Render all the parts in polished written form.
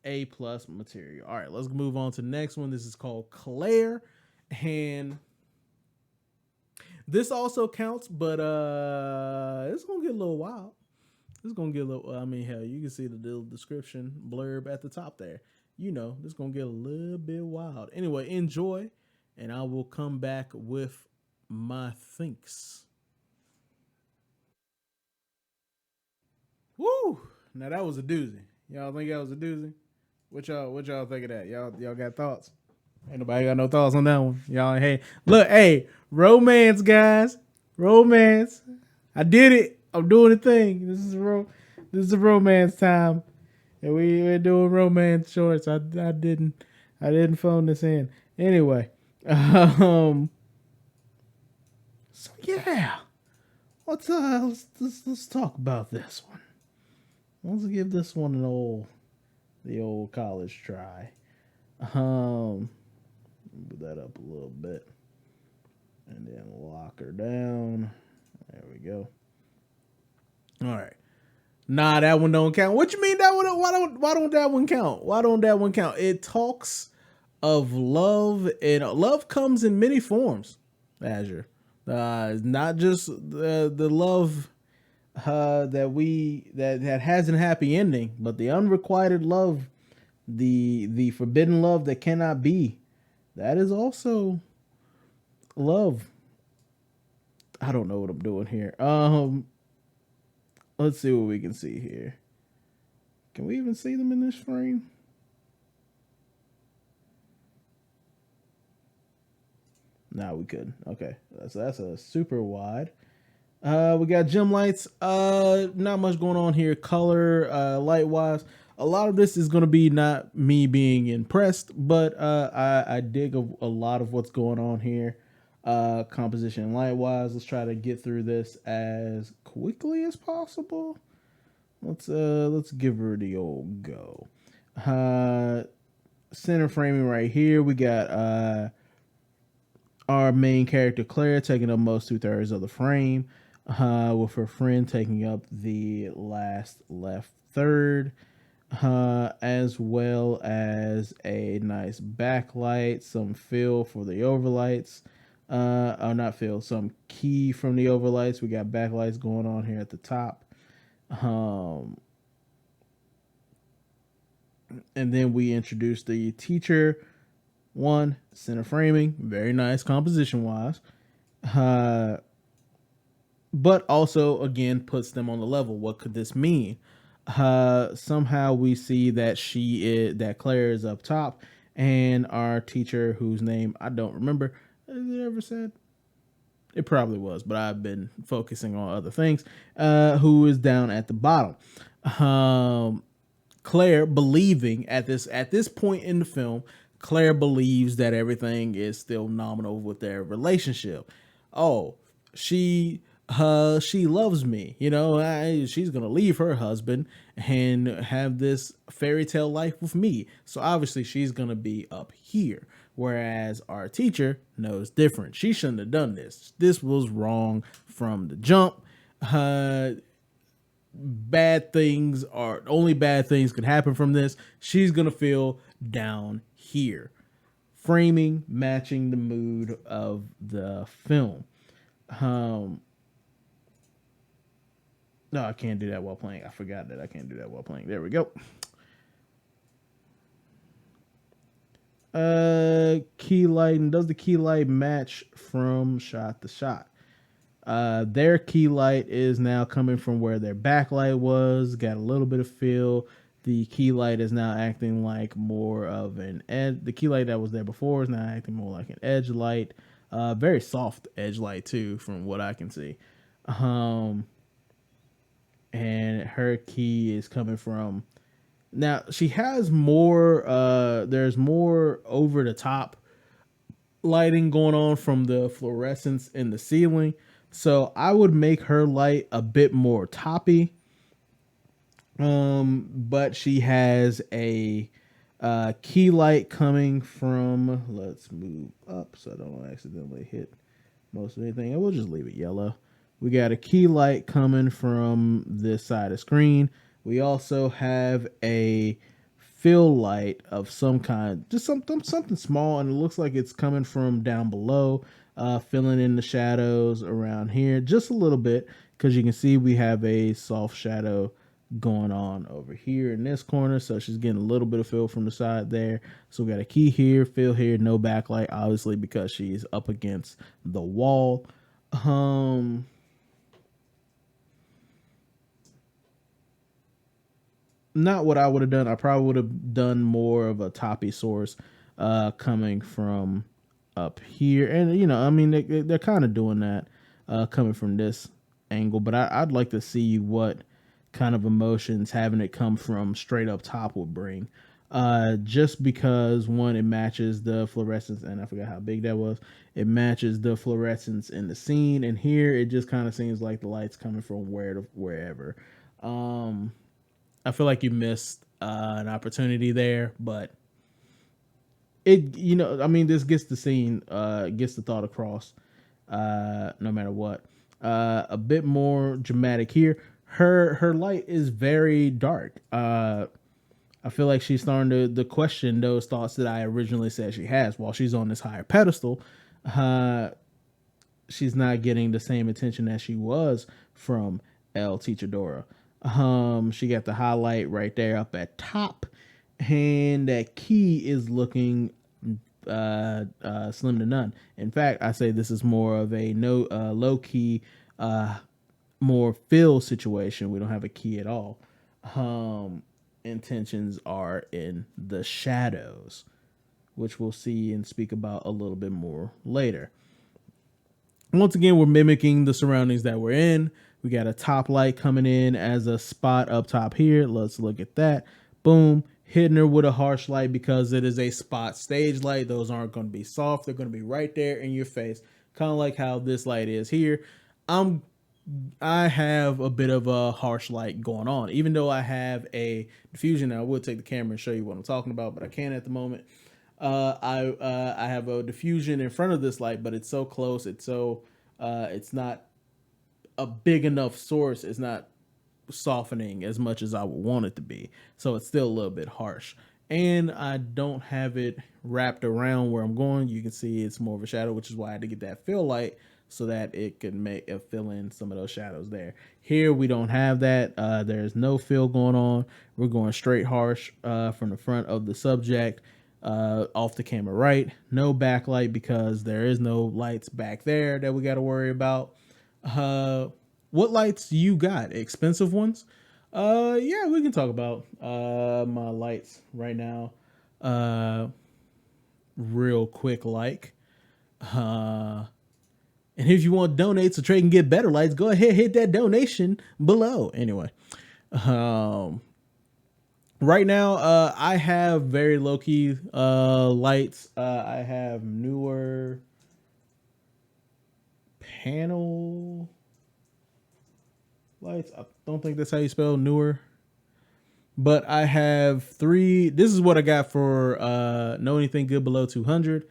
A plus material. All right, let's move on to the next one. This is called Clare, and this also counts, but it's gonna get a little wild. It's gonna get a little. I mean, hell, you can see the little description blurb at the top there. You know, this gonna get a little bit wild. Anyway, enjoy, and I will come back with my thinks. Woo! Now that was a doozy. Y'all think that was a doozy? What y'all think of that? Y'all got thoughts? Ain't nobody got no thoughts on that one. Y'all, hey, look, hey, romance, guys, romance. I did it. I'm doing the thing. This is a romance time, and we're doing romance shorts. I didn't phone this in anyway. Um, so yeah, let's talk about this one. Let's give this one the old college try. Um, Move that up a little bit, and then lock her down. There we go. All right. Nah, that one don't count. What you mean that one? Why don't that one count? Why don't that one count? It talks of love, and love comes in many forms. Azure, not just the love that has a happy ending, but the unrequited love, the forbidden love that cannot be. That is also love. I don't know what I'm doing here. Let's see what we can see here. Can we even see them in this frame? No, we couldn't. Okay, that's a super wide. We got gym lights. Not much going on here. Color, light wise. A lot of this is going to be not me being impressed, but I dig a lot of what's going on here. Composition and light wise. Let's try to get through this as quickly as possible. Let's give her the old go. Center framing right here. We got our main character Claire taking up most 2/3 of the frame, with her friend taking up the last left third, as well as a nice backlight, some fill for the overlights. Not fill, some key from the overlights. We got backlights going on here at the top. And then we introduce the teacher. One, center framing, very nice composition wise. But also again puts them on the level. What could this mean? Somehow we see that that Claire is up top, and our teacher, whose name I don't remember, is it ever said? It probably was, but I've been focusing on other things. Who is down at the bottom? Claire believing at this point in the film, Claire believes that everything is still nominal with their relationship. Oh, she loves me, she's gonna leave her husband and have this fairy tale life with me, so obviously she's gonna be up here, whereas our teacher knows different. She shouldn't have done this was wrong from the jump. Only bad things could happen from this. She's gonna feel down here. Framing matching the mood of the film. No, I can't do that while playing. I forgot that I can't do that while playing. There we go. Key lighting. Does the key light match from shot to shot? Their key light is now coming from where their backlight was. Got a little bit of feel. The key light is now acting like more of an edge. The key light that was there before is now acting more like an edge light. Very soft edge light too, from what I can see. And her key is coming from. Now she has more. There's more over the top lighting going on from the fluorescence in the ceiling. So I would make her light a bit more toppy. But she has a key light coming from. Let's move up so I don't accidentally hit most of anything. And we'll just leave it yellow. We got a key light coming from this side of the screen. We also have a fill light of some kind, just something small, and it looks like it's coming from down below, filling in the shadows around here just a little bit, because you can see we have a soft shadow going on over here in this corner. So she's getting a little bit of fill from the side there. So we got a key here, fill here, no backlight, obviously because she's up against the wall. Not what I would have done. I probably would have done more of a toppy source coming from up here. And, you know, I mean, they're kind of doing that coming from this angle. But I'd like to see what kind of emotions having it come from straight up top would bring. Just because, one, it matches the fluorescence, and I forgot how big that was. It matches the fluorescence in the scene. And here, it just kind of seems like the light's coming from wherever. I feel like you missed an opportunity there, but it, you know, I mean, this gets the scene, gets the thought across, no matter what. A bit more dramatic here. Her light is very dark. I feel like she's starting to question those thoughts that I originally said she has. While she's on this higher pedestal, she's not getting the same attention as she was from El Teachadora. She got the highlight right there up at top, and that key is looking slim to none. In fact, I say this is more of a low key, more fill situation. We don't have a key at all. Intentions are in the shadows, which we'll see and speak about a little bit more later. Once again, we're mimicking the surroundings that we're in. We got a top light coming in as a spot up top here. Let's look at that. Boom. Hitting her with a harsh light because it is a spot stage light. Those aren't going to be soft. They're going to be right there in your face. Kind of like how this light is here. I have a bit of a harsh light going on. Even though I have a diffusion, I will take the camera and show you what I'm talking about, but I can't at the moment. I have a diffusion in front of this light, but it's so close. It's not a big enough source. It's not softening as much as I would want it to be. So it's still a little bit harsh. And I don't have it wrapped around where I'm going. You can see it's more of a shadow, which is why I had to get that fill light so that it could fill in some of those shadows there. Here we don't have that. There's no fill going on. We're going straight harsh from the front of the subject. Off the camera right. No backlight because there is no lights back there that we got to worry about. What lights you got? Expensive ones? Yeah, we can talk about my lights right now. Real quick, and if you want to donate so Trae can get better lights, go ahead, hit that donation below. Anyway, right now, I have very low key lights. I have newer panel lights. I don't think that's how you spell newer, but I have 3. This is what I got for know anything good below 200.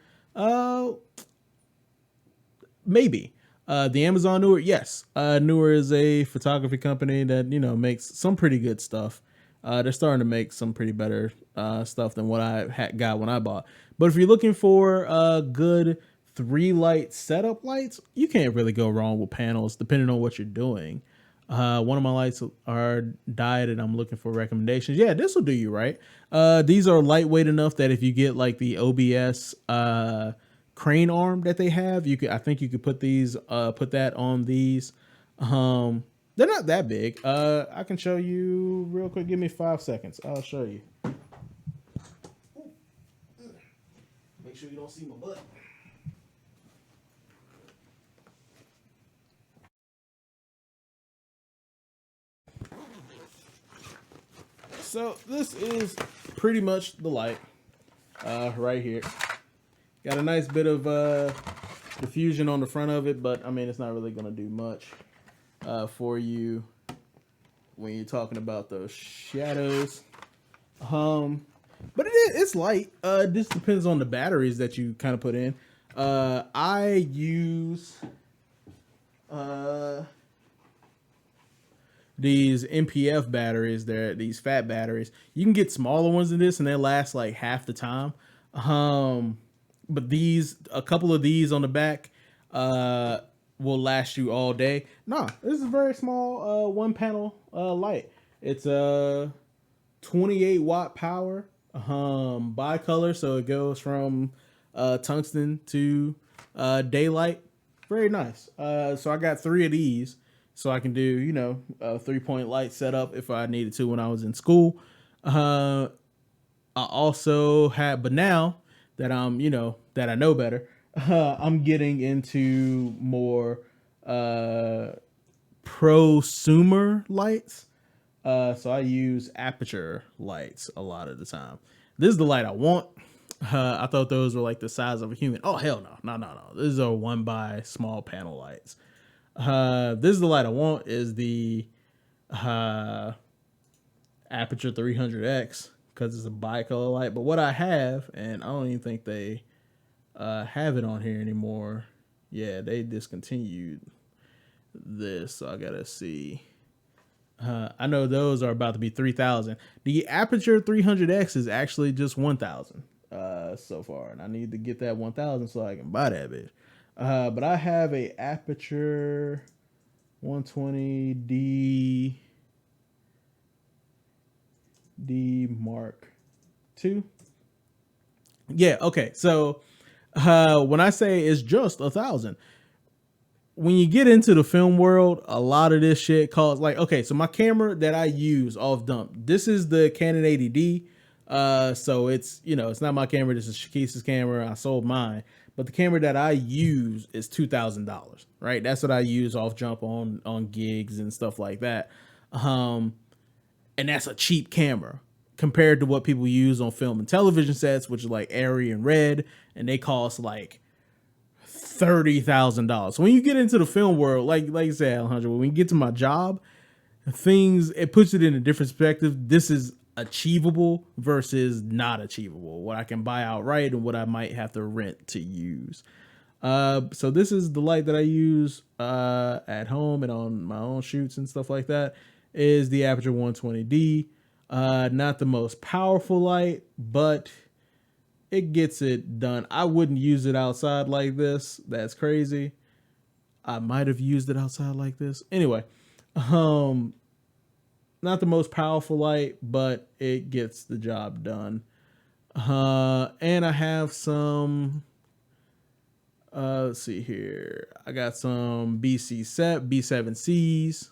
Maybe the Amazon Newer. Yes, Newer is a photography company that, you know, makes some pretty good stuff. They're starting to make some pretty better stuff than what I got when I bought. But if you're looking for good 3 light setup lights, you can't really go wrong with panels depending on what you're doing. One of my lights are dyed and I'm looking for recommendations. Yeah, this will do you right. These are lightweight enough that if you get like the OBS crane arm that they have, I think you could put that on these. They're not that big. I can show you real quick. Give me 5 seconds. I'll show you. Make sure you don't see my butt. So this is pretty much the light right here. Got a nice bit of diffusion on the front of it, but I mean, it's not really going to do much for you when you're talking about those shadows. But it's light. This depends on the batteries that you kind of put in. I use these MPF batteries, these fat batteries. You can get smaller ones than this and they last like half the time. But a couple of these on the back will last you all day. Nah, this is a very small one panel light. It's a 28 watt power, bicolor, so it goes from tungsten to daylight. Very nice. So I got 3 of these, so I can do a 3-point light setup if I needed to when I was in school. I also had, but now that that I know better, I'm getting into more prosumer lights. So I use aperture lights a lot of the time. This is the light I want. I thought those were like the size of a human. Oh, hell no. No. These are 1x small panel lights. This is the light I want, is the aperture 300X, because it's a bicolor light. But what I have, and I don't even think they have it on here anymore. Yeah, they discontinued this, so I gotta see. I know those are about to be 3,000. The aperture 300X is actually just 1,000 so far, and I need to get that 1,000 so I can buy that bitch. But I have a aperture 120D Mark II. Yeah, okay. So when I say it's just 1,000, when you get into the film world, a lot of this shit costs like, okay, so my camera that I use off dump, this is the Canon 80D. So it's, it's not my camera. This is Shaquisa's camera. I sold mine, but the camera that I use is $2,000, right? That's what I use off jump on gigs and stuff like that. And that's a cheap camera compared to what people use on film and television sets, which is like Arri and Red, and they cost like $30,000. So when you get into the film world, like you said, Alejandro, when you get to my job, it puts it in a different perspective. This is achievable versus not achievable. What I can buy outright and what I might have to rent to use. So this is the light that I use at home and on my own shoots and stuff like that. Is the aperture 120D. Not the most powerful light, but it gets it done. I wouldn't use it outside like this. That's crazy. I might have used it outside like this. Anyway, not the most powerful light, but it gets the job done. And I have some, let's see here. I got some B7Cs.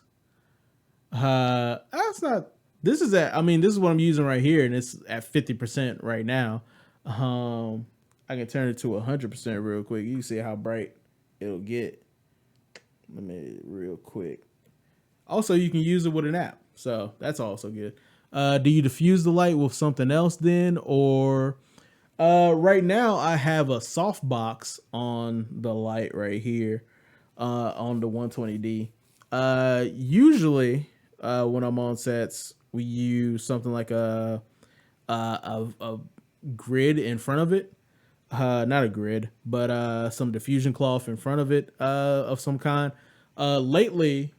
This is what I'm using right here, and it's at 50% right now. I can turn it to 100% real quick. You can see how bright it'll get. Let me real quick. Also, you can use it with an app, so that's also good. Do you diffuse the light with something else then, or right now I have a softbox on the light right here on the 120D. Usually when I'm on sets, we use something like a grid in front of it. Not a grid, but some diffusion cloth in front of it of some kind. Lately,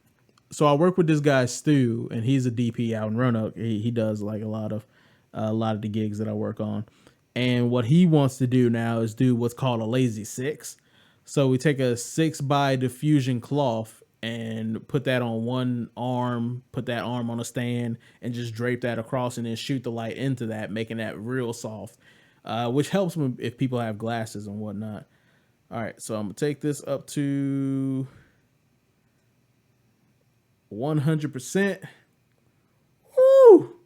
so I work with this guy Stu, and he's a DP out in Roanoke. He does like a lot of the gigs that I work on. And what he wants to do now is do what's called a lazy 6. So we take a 6x diffusion cloth and put that on one arm, put that arm on a stand, and just drape that across and then shoot the light into that, making that real soft, which helps if people have glasses and whatnot. All right, so I'm going to take this up to 100%. Woo!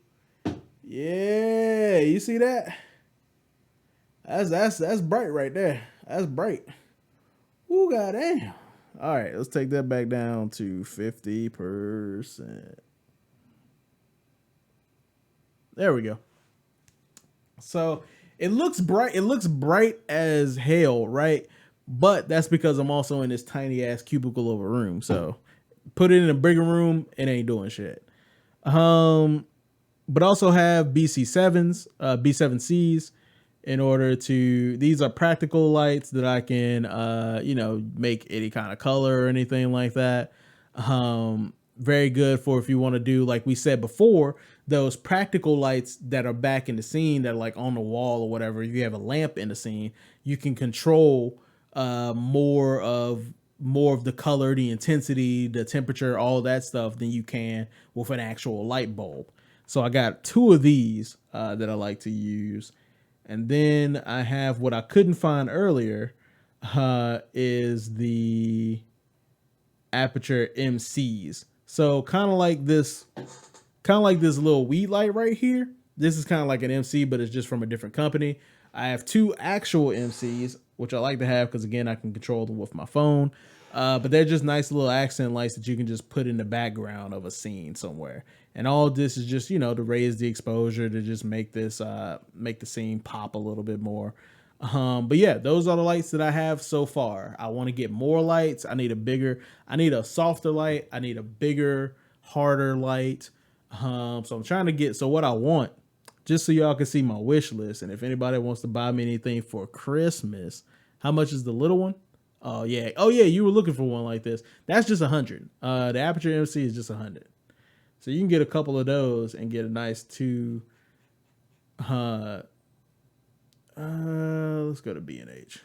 Yeah, you see that? That's bright right there. That's bright. Ooh, goddamn. All right, let's take that back down to 50%. There we go. So it looks bright. It looks bright as hell, right? But that's because I'm also in this tiny ass cubicle of a room. So put it in a bigger room, it ain't doing shit. But also have B7Cs in order to, these are practical lights that I can, make any kind of color or anything like that. Very good for if you want to do, like we said before, those practical lights that are back in the scene that are like on the wall or whatever. If you have a lamp in the scene, you can control more of the color, the intensity, the temperature, all that stuff than you can with an actual light bulb. So I got two of these that I like to use. And then I have what I couldn't find earlier is the Aperture MCs. So kind of like this little weed light right here. This is kind of like an MC, but it's just from a different company. I have two actual MCs, which I like to have because again, I can control them with my phone. But they're just nice little accent lights that you can just put in the background of a scene somewhere. And all this is just, to raise the exposure to just make make the scene pop a little bit more. But yeah, those are the lights that I have so far. I want to get more lights. I need a softer light. I need a bigger, harder light. So I'm trying to get, so what I want, just so y'all can see my wish list. And if anybody wants to buy me anything for Christmas, how much is the little one? Oh yeah. You were looking for one like this. That's just 100. The Aperture MC is just 100. So you can get a couple of those and get a nice two. Let's go to B&H.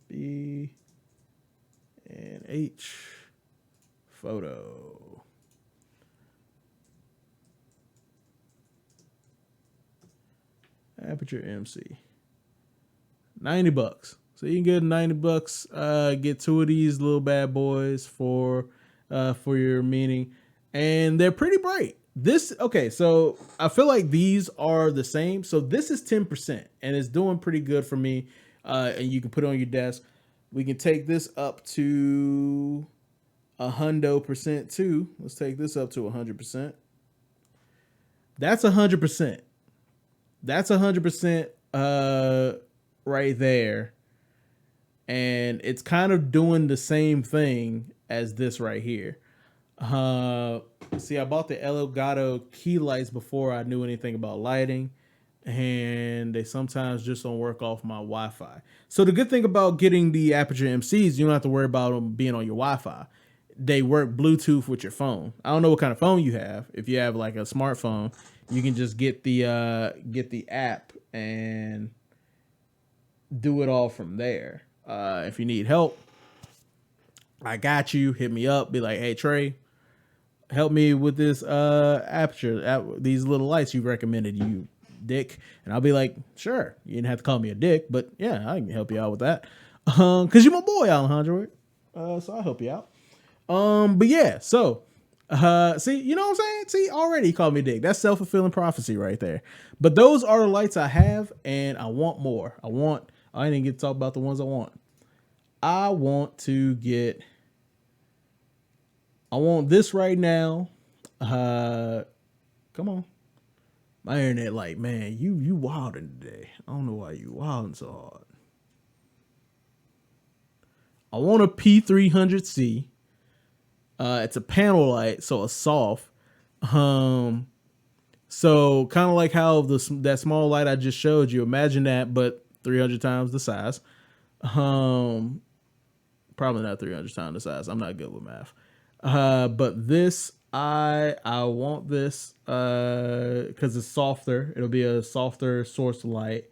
B&H photo. Aperture MC. $90. So you can get $90. Get two of these little bad boys for your meeting, and they're pretty bright. So I feel like these are the same. So this is 10%, and it's doing pretty good for me. And you can put it on your desk. We can take this up to 100% too. Let's take this up to 100%. That's 100%. That's 100% right there. And it's kind of doing the same thing as this right here. See, I bought the Elgato key lights before I knew anything about lighting, and they sometimes just don't work off my Wi-Fi. So the good thing about getting the Aperture MCs, you don't have to worry about them being on your Wi-Fi. They work Bluetooth with your phone. I don't know what kind of phone you have. If you have like a smartphone, you can just get the app and do it all from there. If you need help, I got you. Hit me up. Be like, hey, Trae, help me with this aperture, these little lights you recommended, you dick. And I'll be like, sure. You didn't have to call me a dick, but yeah, I can help you out with that. Because you're my boy, Alejandro. So I'll help you out. But yeah, so see, you know what I'm saying? See, already he called me dick. That's self-fulfilling prophecy right there. But those are the lights I have, and I want more. I didn't get to talk about the ones I want. I want this right now. Come on. My internet like, man, you wilding today. I don't know why you wilding so hard. I want a P300C. It's a panel light, so a soft. So kind of like how that small light I just showed you. Imagine that, but 300 times the size. Probably not 300 times the size. I'm not good with math. But this, I want this because it's softer. It'll be a softer source light,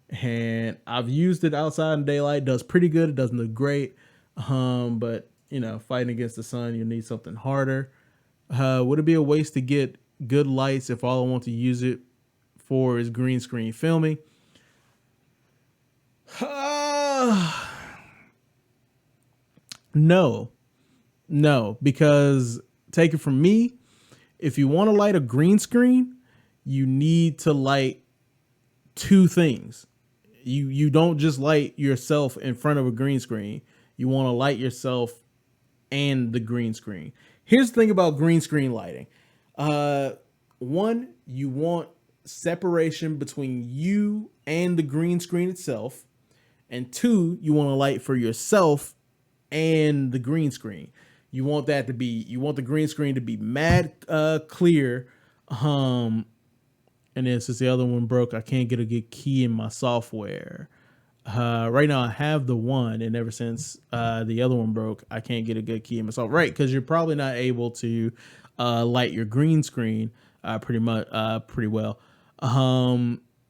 and I've used it outside in daylight. It does pretty good. It doesn't look great, but fighting against the sun, you need something harder. Would it be a waste to get good lights if all I want to use it for is green screen filming? No, because take it from me, if you want to light a green screen, you need to light two things. You don't just light yourself in front of a green screen. You want to light yourself and the green screen. Here's the thing about green screen lighting. One, you want separation between you and the green screen itself. And two, you want to light for yourself and the green screen. You want the green screen to be mad clear. And then since the other one broke, I can't get a good key in my software. Right now I have the one, and ever since the other one broke, I can't get a good key in myself. Right, because you're probably not able to light your green screen pretty well.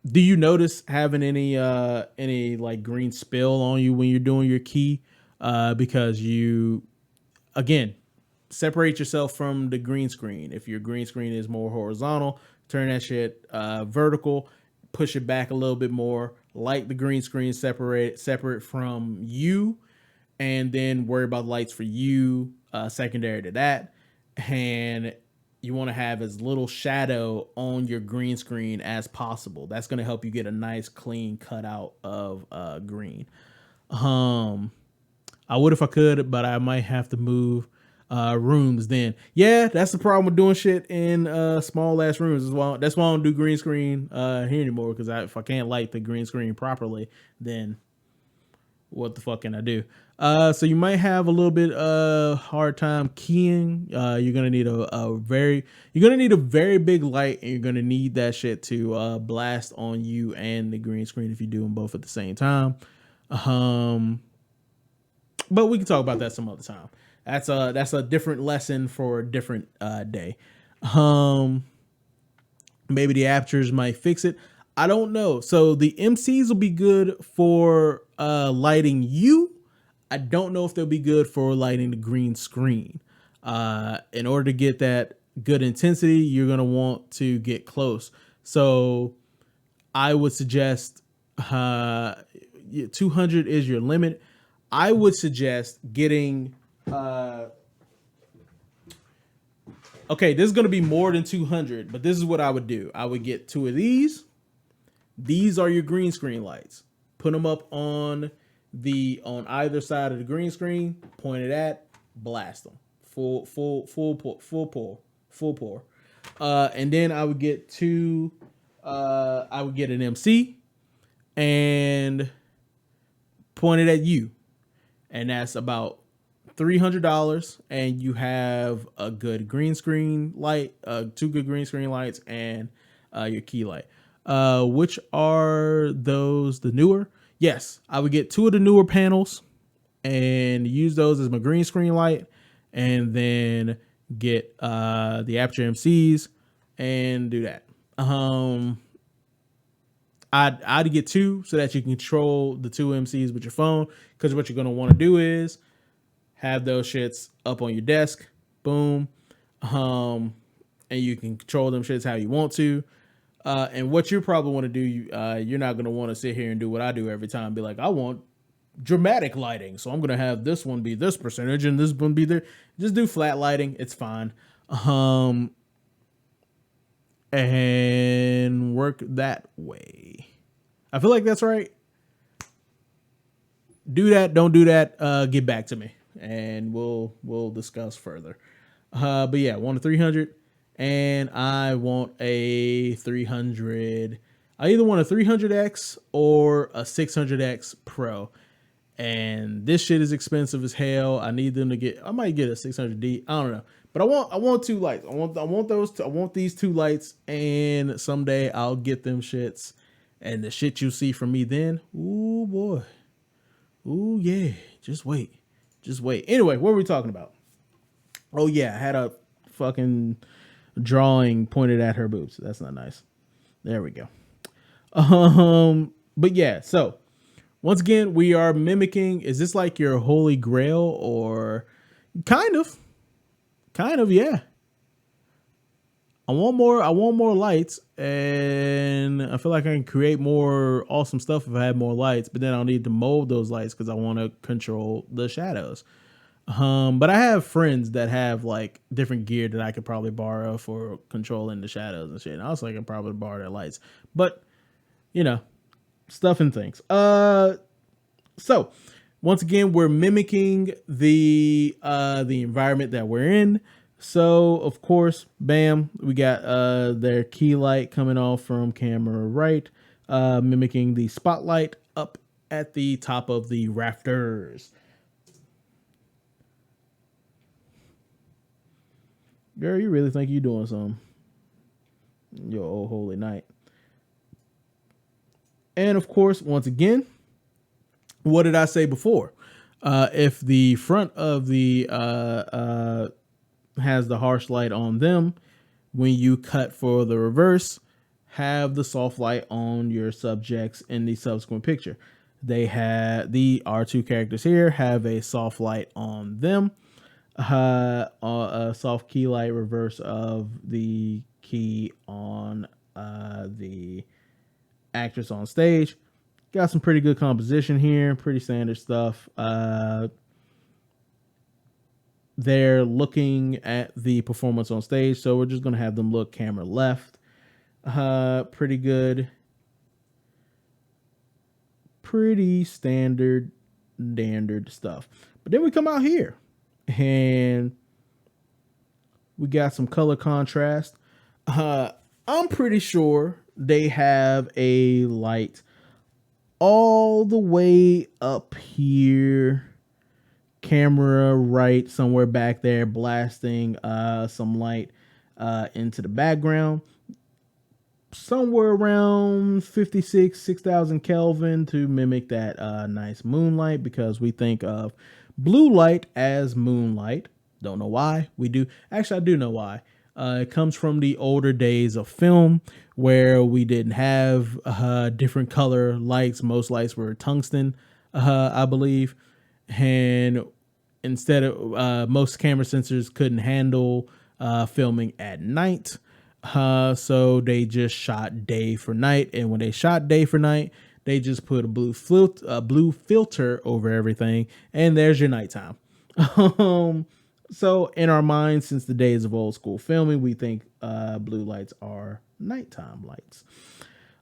Do you notice having any like green spill on you when you're doing your key? Because you, again, separate yourself from the green screen. If your green screen is more horizontal, turn that shit vertical, push it back a little bit more, light the green screen separate from you, and then worry about lights for you secondary to that. And you want to have as little shadow on your green screen as possible. That's going to help you get a nice clean cutout of green. I would if I could, but I might have to move rooms then. Yeah, that's the problem with doing shit in small ass rooms. That's why I don't do green screen here anymore, because if I can't light the green screen properly, then what the fuck can I do? So you might have a little bit hard time keying. You're gonna need a very big light, and you're gonna need that shit to blast on you and the green screen if you do them both at the same time. But we can talk about that some other time. That's a different lesson for a different day. Maybe the apertures might fix it. I don't know. So the MCs will be good for lighting you. I don't know if they'll be good for lighting the green screen. In order to get that good intensity, you're gonna want to get close. So I would suggest 200 is your limit. I would suggest getting okay, this is going to be more than 200, but this is what I would do. I would get two of these. These are your green screen lights. Put them up on either side of the green screen, point it at, blast them. Full pour. And then I would get I would get an MC and point it at you. And that's about $300, and you have a good green screen light, two good green screen lights, and your key light. Which are those the newer? Yes, I would get two of the newer panels and use those as my green screen light, and then get the Aperture MCs and do that. I'd get two so that you can control the two MCs with your phone, because what you're going to want to do is have those shits up on your desk. Boom. And you can control them shits how you want to. And what you probably want to do, you're not going to want to sit here and do what I do every time. Be like, I want dramatic lighting, so I'm going to have this one be this percentage and this one be there. Just do flat lighting. It's fine. And work that way. I feel like that's right. Do that, don't do that, get back to me and we'll discuss further. But yeah, I want a 300 and I want a 300. I either want a 300X or a 600X Pro. And this shit is expensive as hell. I need them to get, I might get a 600D. I don't know. But I want two lights. I want these two lights, and someday I'll get them shits. And the shit you see from me then, ooh boy. Ooh yeah. Just wait. Anyway, what were we talking about? Oh yeah, I had a fucking drawing pointed at her boobs. That's not nice. There we go. But yeah, so once again, we are mimicking. Is this like your holy grail, or kind of, yeah. I want more lights, and I feel like I can create more awesome stuff if I had more lights, but then I'll need to mold those lights because I want to control the shadows. But I have friends that have like different gear that I could probably borrow for controlling the shadows and shit. And I also could probably borrow their lights, but you know, stuff and things. So once again, we're mimicking the environment that we're in. So of course, bam, we got their key light coming off from camera right, mimicking the spotlight up at the top of the rafters. Girl, you really think you doing something? Your old holy night. And of course, once again, what did I say before? If the front of the has the harsh light on them, when you cut for the reverse, have the soft light on your subjects in the subsequent picture. They have our two characters here have a soft light on them, a soft key light reverse of the key on the actress on stage. Got some pretty good composition here, pretty standard stuff. They're looking at the performance on stage, so we're just going to have them look camera left. Pretty good. Pretty standard stuff. But then we come out here and we got some color contrast. I'm pretty sure they have a light all the way up here, camera right somewhere back there, blasting some light into the background, somewhere around 6,000 Kelvin to mimic that nice moonlight, because we think of blue light as moonlight. Don't know why we do. Actually, I do know why. It comes from the older days of film where we didn't have different color lights. Most lights were tungsten, I believe. And instead of most camera sensors couldn't handle filming at night. So they just shot day for night. And when they shot day for night, they just put a blue filter over everything. And there's your nighttime. So in our minds, since the days of old school filming, we think blue lights are nighttime lights.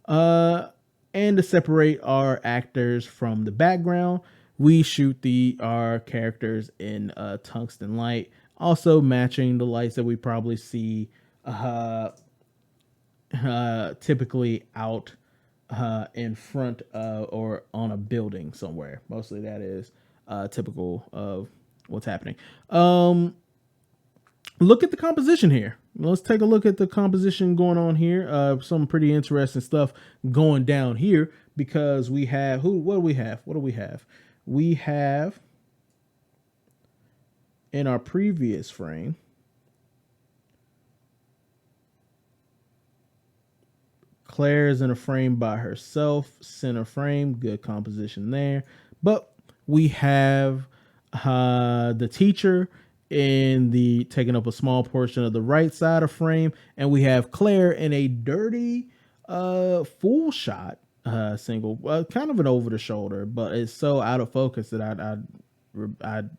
And to separate our actors from the background, we shoot our characters in tungsten light, also matching the lights that we probably see typically out in front or on a building somewhere. Mostly that is typical of what's happening. Look at the composition here. Let's take a look at the composition going on here. Some pretty interesting stuff going down here, because we have what do we have? We have in our previous frame Claire is in a frame by herself, center frame, good composition there. But we have the teacher taking up a small portion of the right side of frame, and we have Claire in a dirty full shot single, kind of an over the shoulder, but it's so out of focus that I'd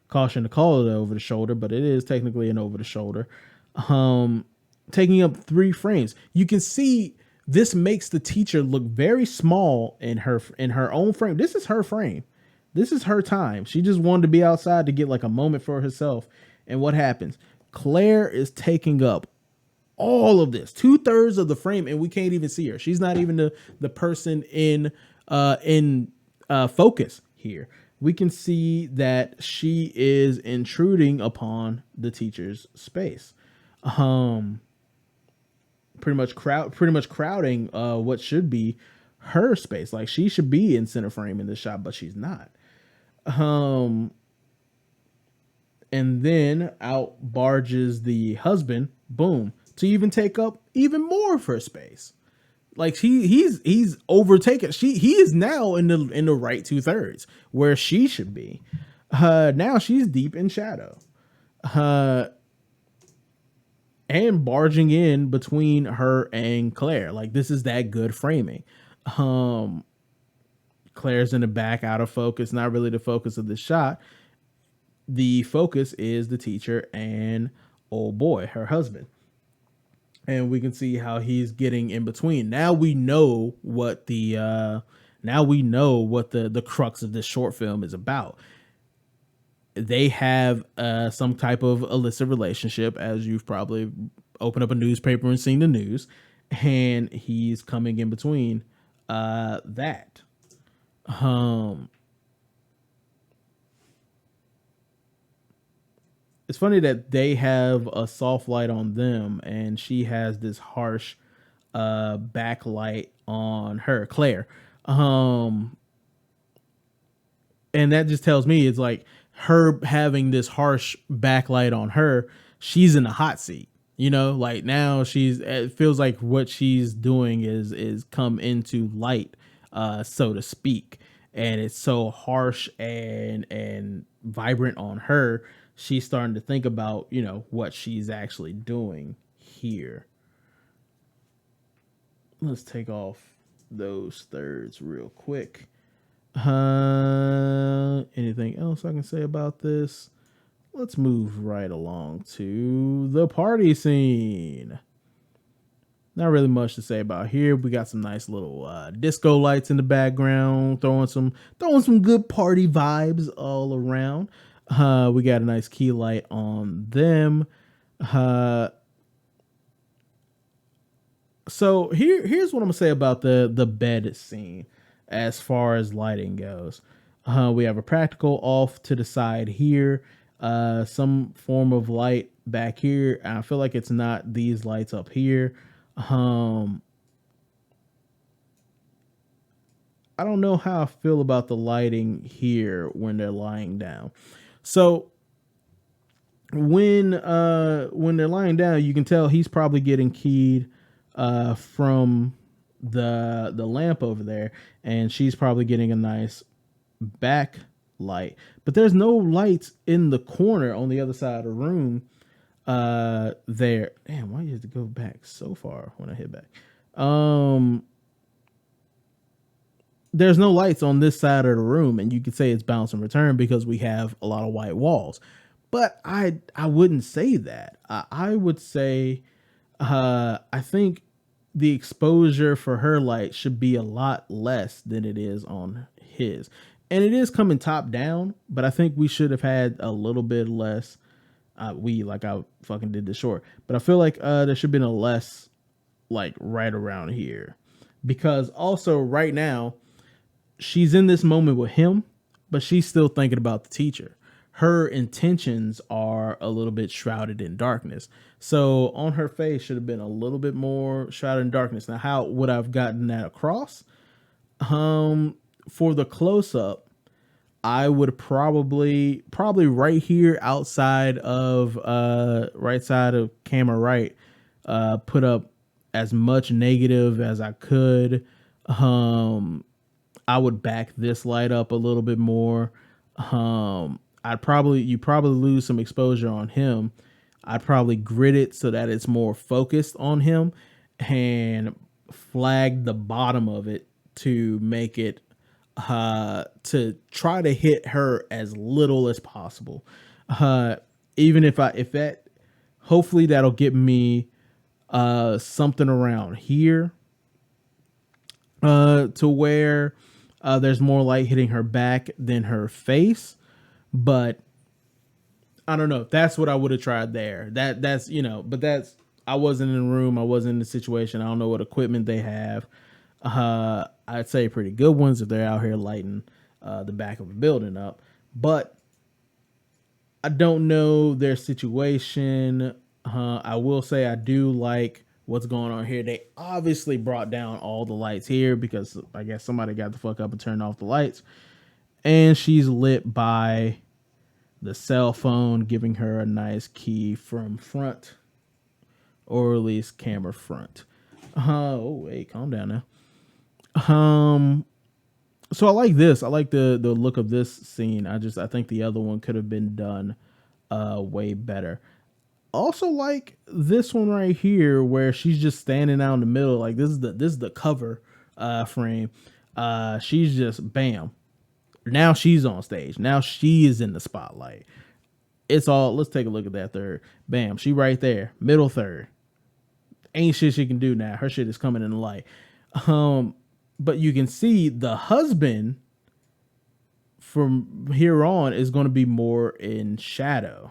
caution to call it over the shoulder, but it is technically an over the shoulder. Taking up 3 frames. You can see this makes the teacher look very small in her own frame. This is her frame. This is her time. She just wanted to be outside to get like a moment for herself. And what happens? Claire is taking up all of this, 2/3 of the frame, and we can't even see her. She's not even the person in focus here. We can see that she is intruding upon the teacher's space. Pretty much crowding what should be her space. Like, she should be in center frame in this shot, but she's not. And then out barges the husband, boom, to even take up even more of her space. Like, he's overtaken. He is now in the right 2/3 where she should be. Now she's deep in shadow. And barging in between her and Claire. Like, this is that good framing. Claire's in the back, out of focus, not really the focus of the shot. The focus is the teacher and old boy, her husband. And we can see how he's getting in between. Now we know what the crux of this short film is about. They have some type of illicit relationship, as you've probably opened up a newspaper and seen the news, and he's coming in between that. It's funny that they have a soft light on them, and she has this harsh backlight on her, Claire. Um, and that just tells me it's like her having this harsh backlight on her, she's in the hot seat. You know, like now it feels like what she's doing is come into light, so to speak. And it's so harsh and vibrant on her. She's starting to think about, you know, what she's actually doing here. Let's take off those thirds real quick. Anything else I can say about this? Let's move right along to the party scene. Not really much to say about here. We got some nice little disco lights in the background, throwing some good party vibes all around. We got a nice key light on them. So here's what I'm gonna say about the bed scene as far as lighting goes. We have a practical off to the side here, some form of light back here. I feel like it's not these lights up here. I don't know how I feel about the lighting here when they're lying down. So when they're lying down, you can tell he's probably getting keyed from the lamp over there, and she's probably getting a nice back light. But there's no lights in the corner on the other side of the room. There. Damn, why you have to go back so far when I hit back? There's no lights on this side of the room, and you could say it's bounce and return because we have a lot of white walls. But I wouldn't say that. I would say I think the exposure for her light should be a lot less than it is on his. And it is coming top down, but I think we should have had a little bit less. Like I fucking did this short, but I feel like there should have been a less, like right around here, because also right now she's in this moment with him, but she's still thinking about the teacher. Her intentions are a little bit shrouded in darkness. So on her face should have been a little bit more shrouded in darkness. Now, how would I've gotten that across? For the close up, I would probably right here outside of right side of camera right, put up as much negative as I could. I would back this light up a little bit more. You probably lose some exposure on him. I'd probably grid it so that it's more focused on him and flag the bottom of it to make it to try to hit her as little as possible. Even if that, hopefully that'll get me something around here to where there's more light hitting her back than her face. But I don't know. That's what I would have tried there. That's but that's, I wasn't in the room. I wasn't in the situation. I don't know what equipment they have. I'd say pretty good ones if they're out here lighting the back of a building up. But I don't know their situation. I will say I do like what's going on here. They obviously brought down all the lights here because I guess somebody got the fuck up and turned off the lights. And she's lit by the cell phone, giving her a nice key from front, or at least camera front. Oh, hey, calm down now. So I like this. I like the look of this scene. I think the other one could have been done way better. Also like this one right here where she's just standing out in the middle. Like this is the cover frame. She's just bam. Now she's on stage. Now she is in the spotlight. It's all, let's take a look at that third. Bam, she right there. Middle third. Ain't shit she can do now. Her shit is coming in the light. But you can see the husband from here on is going to be more in shadow.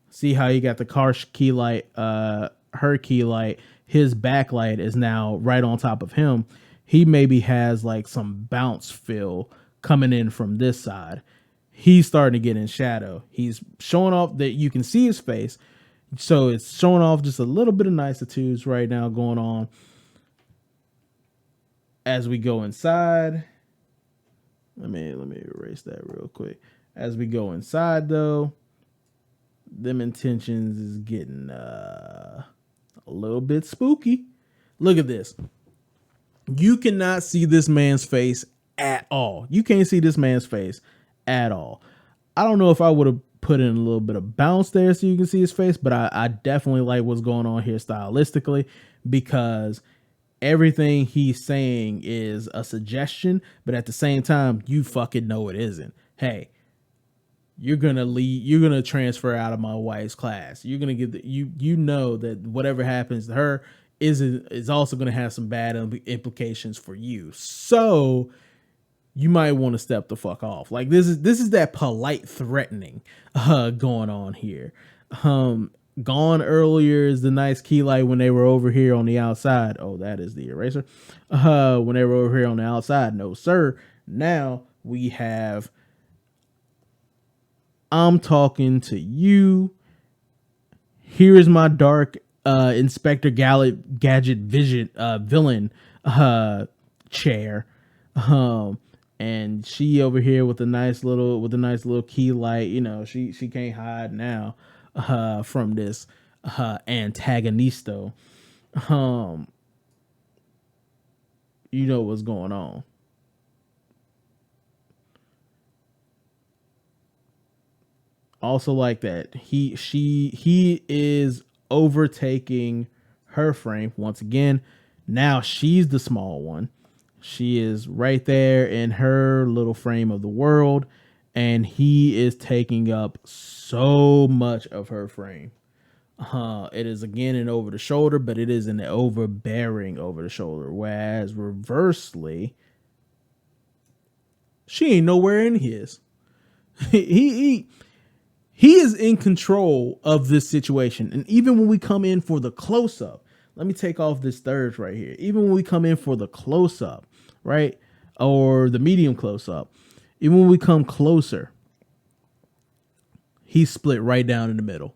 See how you got the car key light, her key light, his backlight is now right on top of him. He maybe has like some bounce fill coming in from this side. He's starting to get in shadow. He's showing off that you can see his face. So it's showing off just a little bit of nicitudes right now going on. As we go inside, let me erase that real quick. As we go inside, though, them intentions is getting a little bit spooky. Look at this. You cannot see this man's face at all. You can't see this man's face at all. I don't know if I would have put in a little bit of bounce there so you can see his face, but I definitely like what's going on here stylistically, because everything he's saying is a suggestion, but at the same time, you fucking know it isn't. Hey, you're gonna transfer out of my wife's class. You're gonna get you know that whatever happens to her is also gonna have some bad implications for you. So you might want to step the fuck off. Like this is that polite threatening going on here. Gone earlier is the nice key light when they were over here on the outside. Oh, that is the eraser. When they were over here on the outside. No, sir. Now we have I'm talking to you. Here is my dark Inspector Gadget vision villain chair. And she over here with a nice little key light. You know, she can't hide now from this antagonisto. You know what's going on. Also like that he is overtaking her frame once again. Now she's the small one. She is right there in her little frame of the world, and he is taking up so much of her frame. It is again an over the shoulder, but it is an overbearing over the shoulder. Whereas reversely, she ain't nowhere in his. He is in control of this situation. And even when we come in for the close up, let me take off this third right here. Even when we come in for the close up, right? Or the medium close up, even when we come closer, he's split right down in the middle.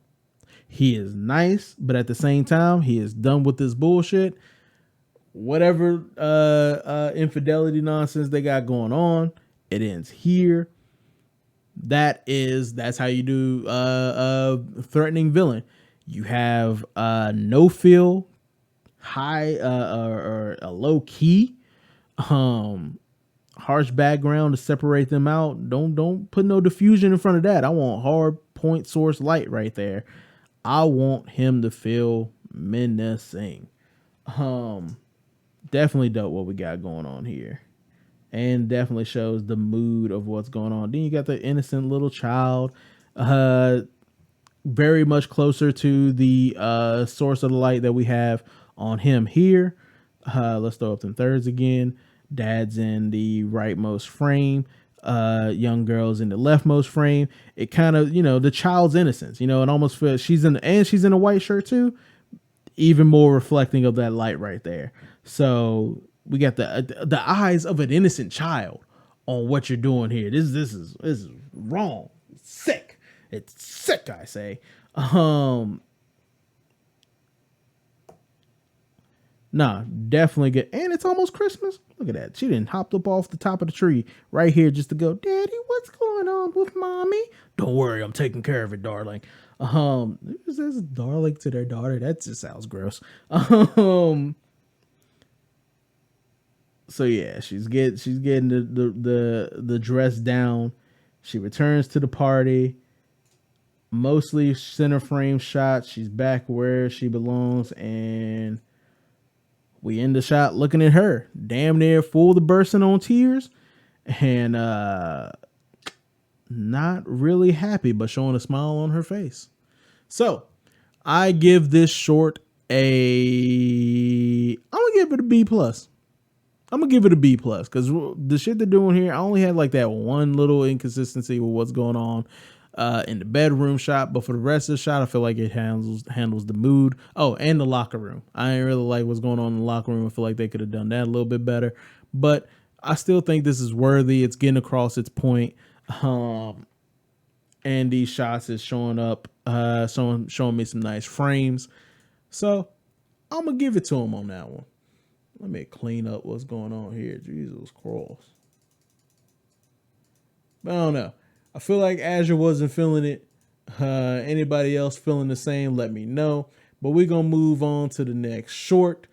He is nice, but at the same time, he is done with this bullshit. Whatever infidelity nonsense they got going on, it ends here. That's how you do threatening villain. You have no feel, high or a low key, harsh background to separate them out. Don't put no diffusion in front of that. I want hard point source light right there. I want him to feel menacing. Definitely dope what we got going on here. And definitely shows the mood of what's going on. Then you got the innocent little child, very much closer to the source of the light that we have on him here. Let's throw up them thirds again. Dad's in the rightmost frame. Young girl's in the leftmost frame. It kind of, the child's innocence. It almost feels she's in a white shirt too. Even more reflecting of that light right there. So we got the eyes of an innocent child on what you're doing here. This is wrong. It's sick. It's sick, I say. Nah, definitely good. And it's almost Christmas. Look at that. She done hopped up off the top of the tree right here just to go, Daddy, what's going on with Mommy? Don't worry, I'm taking care of it, darling. Who says darling to their daughter? That just sounds gross. So yeah, she's getting the dress down. She returns to the party. Mostly center frame shots. She's back where she belongs, and we end the shot looking at her, damn near full the bursting on tears, and not really happy, but showing a smile on her face. So I give this short I'm gonna give it a B plus. I'm gonna give it a B plus because the shit they're doing here, I only had like that one little inconsistency with what's going on in the bedroom shot, but for the rest of the shot, I feel like it handles the mood. Oh, and the locker room. I ain't really like what's going on in the locker room. I feel like they could have done that a little bit better, but I still think this is worthy. It's getting across its point. And these shots is showing up, showing me some nice frames. So I'm gonna give it to him on that one. Let me clean up what's going on here. Jesus Christ. But I don't know. I feel like Azure wasn't feeling it. Anybody else feeling the same, let me know. But we're going to move on to the next short.